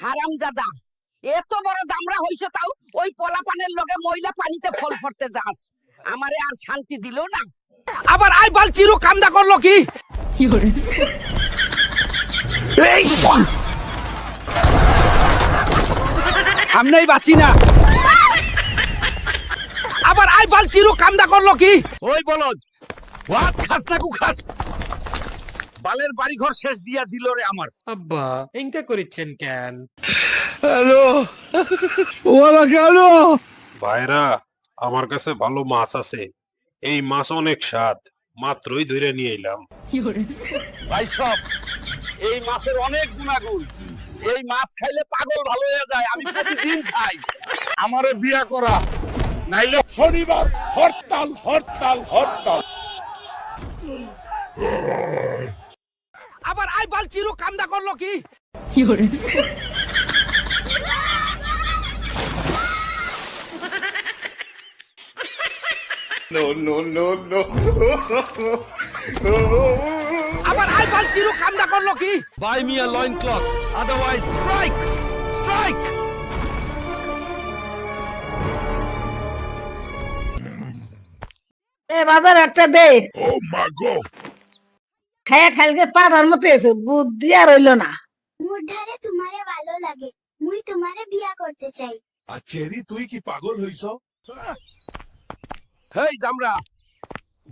হারামজাদা, এত বড় দামড়া হইছো তাও ওই পোলাপানের লগে ময়লা পানিতে ফল ফরতে যাস। আমারে আর শান্তি দিল না। আবার আই বাল চিরু কামদা করলো কি? এই আমনেই বাঁচি না। আবার আই বাল চিরু কামদা করলো কি? ওই বলদ, ওয়াত খাস না কু খাস? বালের বাড়ি ঘর শেষ দিয়া দিল রে আমার। আব্বা এনকা করিচ্ছেন কেন? হ্যালো, ওরা কেন? ভাইরা, আমার কাছে ভালো মাছ আছে। এই মাছ অনেক স্বাদ, মাত্রই ধরে নিয়ে এলাম। ভাই সব, এই মাছের অনেক গুণাগুণ। এই মাছ খাইলে পাগল ভালো হয়ে যায়। আমি প্রতিদিন খাই। আমারে বিয়া করা, নাইলে শনিবার হরতাল হরতাল হরতাল। আবার আই বাল চিরু কামদা করলো কি? No, no, no, no. আবার আই বাল চিরু কামদা করলো কি? Buy me a loin cloth, otherwise strike, strike. এ বাজার একটা দে। Oh my God. খায়া খাইলে পাড়ার মতো এসে বুদ্ধি আর হইল না। মোর ধারে তোমারে ভালো লাগে, মুই তোমারে বিয়া করতে চাই। আর চেরি, তুই কি পাগল হইছ? হেই দামরা,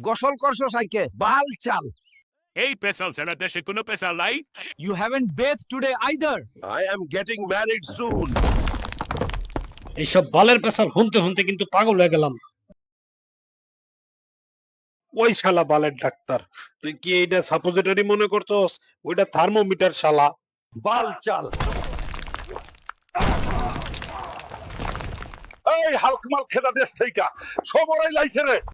গোসল করছো সাইকে? বাল চাল। এই পেশাল ছাড়া দেশে কোনো পেশাল নাই। You haven't bathed today either. I am getting married soon. এইসব বালের পেশাল শুনতে শুনতে কিন্তু পাগল হয়ে গেলাম। ওই শালা বালের ডাক্তার, তুই কি এইটা সাপোজিটরি মনে করছস? ওইটা থার্মোমিটার শালা। বাল চাল। এই হালকমাল খেদা দেশ থেকে সবরাই লাইছে রে।